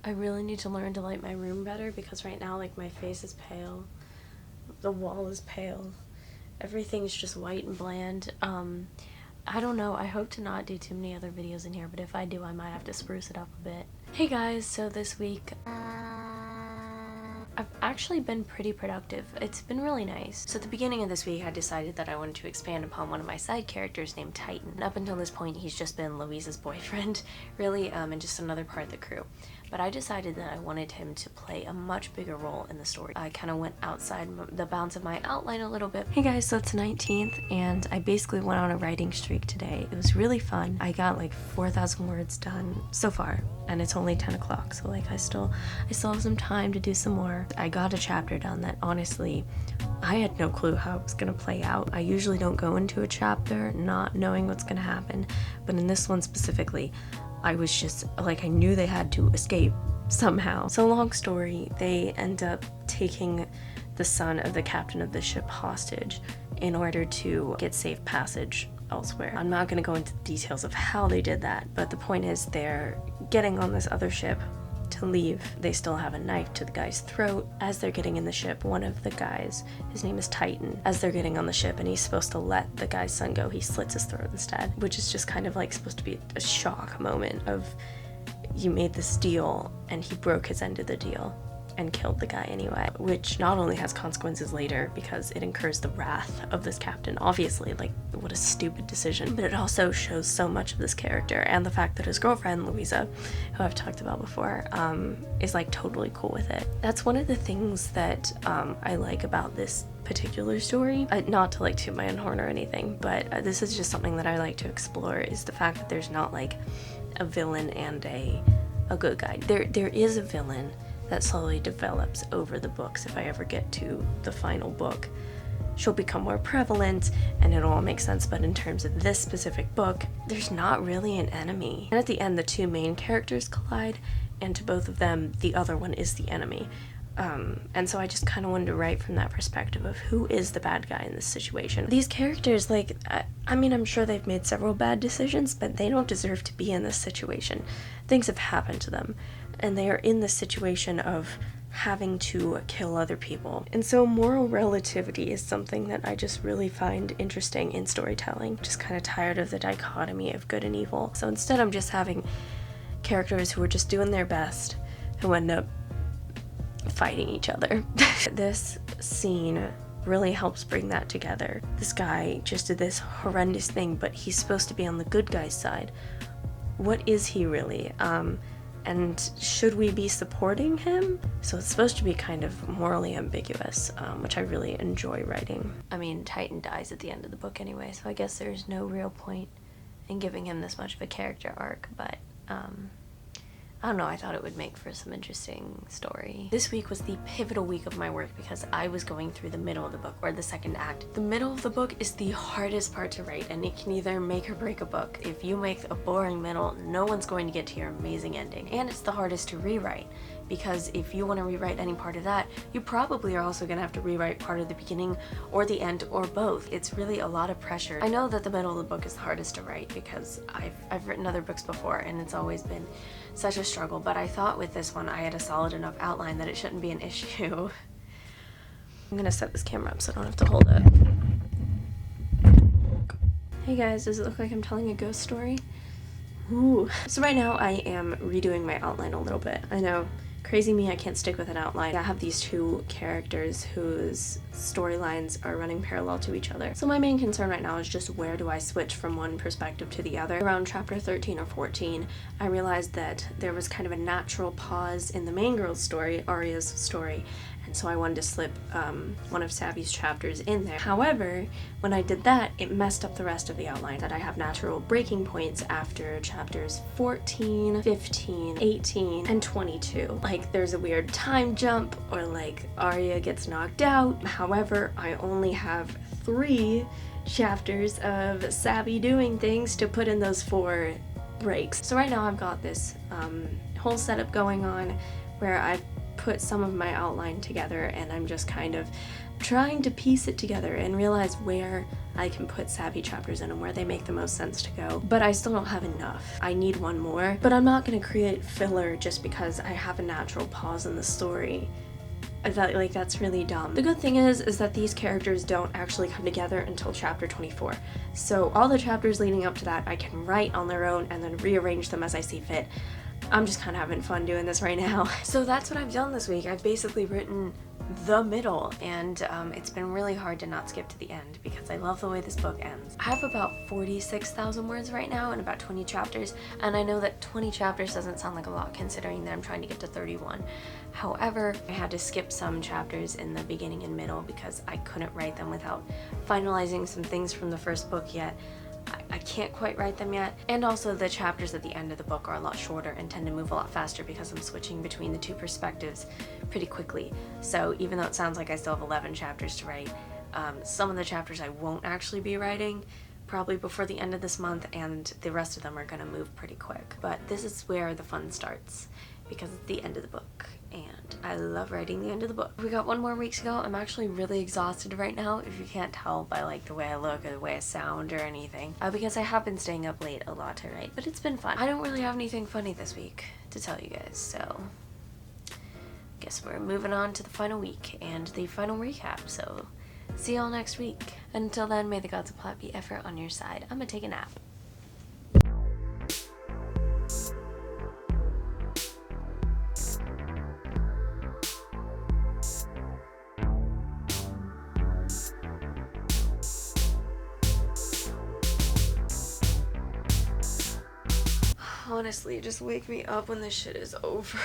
I really need to learn to light my room better because right now, like, my face is pale. The wall is pale. Everything's just white and bland. I don't know. I hope to not do too many other videos in here, but if I do, I might have to spruce it up a bit. Hey guys, so this week, I've actually been pretty productive. It's been really nice. So at the beginning of this week, I decided that I wanted to expand upon one of my side characters named Titan. Up until this point, he's just been Louisa's boyfriend, really, and just another part of the crew. But I decided that I wanted him to play a much bigger role in the story. I kind of went outside the bounds of my outline a little bit. Hey guys, so it's the 19th, and I basically went on a writing streak today. It was really fun. I got like 4,000 words done so far, and it's only 10 o'clock, so like I still have some time to do some more. I got a chapter done that honestly, I had no clue how it was gonna play out. I usually don't go into a chapter not knowing what's gonna happen, but in this one specifically, I was just like, I knew they had to escape somehow. So long story, they end up taking the son of the captain of the ship hostage in order to get safe passage elsewhere. I'm not gonna go into the details of how they did that, but the point is they're getting on this other ship to leave. They still have a knife to the guy's throat. As they're getting in the ship, one of the guys, his name is Titan, as they're getting on the ship and he's supposed to let the guy's son go, he slits his throat instead, which is just kind of like supposed to be a shock moment of, you made this deal and he broke his end of the deal and killed the guy anyway, which not only has consequences later because it incurs the wrath of this captain, obviously, like, what a stupid decision, but it also shows so much of this character and the fact that his girlfriend, Louisa, who I've talked about before, is like totally cool with it. That's one of the things that I like about this particular story. Not to like toot my own horn or anything, but this is just something that I like to explore, is the fact that there's not like a villain and a good guy. There is a villain that slowly develops over the books. If I ever get to the final book, she'll become more prevalent and it'll all make sense, but in terms of this specific book, there's not really an enemy. And at the end, the two main characters collide, and to both of them, the other one is the enemy. And so I just kind of wanted to write from that perspective of who is the bad guy in this situation. These characters, like, I mean, I'm sure they've made several bad decisions, but they don't deserve to be in this situation. Things have happened to them, and they are in this situation of having to kill other people. And so moral relativity is something that I just really find interesting in storytelling. Just kind of tired of the dichotomy of good and evil. So instead I'm just having characters who are just doing their best who end up fighting each other. This scene really helps bring that together. This guy just did this horrendous thing, but he's supposed to be on the good guy's side. What is he really? And should we be supporting him? So it's supposed to be kind of morally ambiguous, which I really enjoy writing. I mean, Titan dies at the end of the book anyway, so I guess there's no real point in giving him this much of a character arc, but I don't know, I thought it would make for some interesting story. This week was the pivotal week of my work because I was going through the middle of the book, or the second act. The middle of the book is the hardest part to write, and it can either make or break a book. If you make a boring middle, no one's going to get to your amazing ending. And it's the hardest to rewrite, because if you want to rewrite any part of that, you probably are also going to have to rewrite part of the beginning or the end or both. It's really a lot of pressure. I know that the middle of the book is the hardest to write because I've written other books before and it's always been such a struggle, but I thought with this one I had a solid enough outline that it shouldn't be an issue. I'm gonna set this camera up so I don't have to hold it. Hey guys, does it look like I'm telling a ghost story? Ooh. So right now I am redoing my outline a little bit. I know, crazy me, I can't stick with an outline. I have these two characters whose storylines are running parallel to each other. So my main concern right now is just where do I switch from one perspective to the other. Around chapter 13 or 14, I realized that there was kind of a natural pause in the main girl's story, Arya's story, and so I wanted to slip one of Savvy's chapters in there. However, when I did that, it messed up the rest of the outline, that I have natural breaking points after chapters 14, 15, 18, and 22. Like, there's a weird time jump, or like Arya gets knocked out. However, I only have 3 chapters of Savvy doing things to put in those 4 breaks. So right now I've got this whole setup going on where I've put some of my outline together and I'm just kind of trying to piece it together and realize where I can put savvy chapters in them where they make the most sense to go, but I still don't have enough. I need one more, but I'm not gonna create filler just because I have a natural pause in the story. That's really dumb. The good thing is that these characters don't actually come together until chapter 24. So all the chapters leading up to that I can write on their own and then rearrange them as I see fit. I'm just kind of having fun doing this right now. So that's what I've done this week. I've basically written the middle, and it's been really hard to not skip to the end because I love the way this book ends. I have about 46,000 words right now and about 20 chapters, and I know that 20 chapters doesn't sound like a lot considering that I'm trying to get to 31. However, I had to skip some chapters in the beginning and middle because I couldn't write them without finalizing some things from the first book yet. I can't quite write them yet, and also the chapters at the end of the book are a lot shorter and tend to move a lot faster because I'm switching between the two perspectives pretty quickly. So even though it sounds like I still have 11 chapters to write, some of the chapters I won't actually be writing probably before the end of this month, and the rest of them are going to move pretty quick. But this is where the fun starts because it's the end of the book, and I love writing the end of the book. We got one more week to go. I'm actually really exhausted right now, if you can't tell by like the way I look or the way I sound or anything, because I have been staying up late a lot to write, but it's been fun. I don't really have anything funny this week to tell you guys, so guess we're moving on to the final week and the final recap, so see y'all next week. Until then, may the gods of plot be ever on your side. I'm gonna take a nap. Honestly, just wake me up when this shit is over.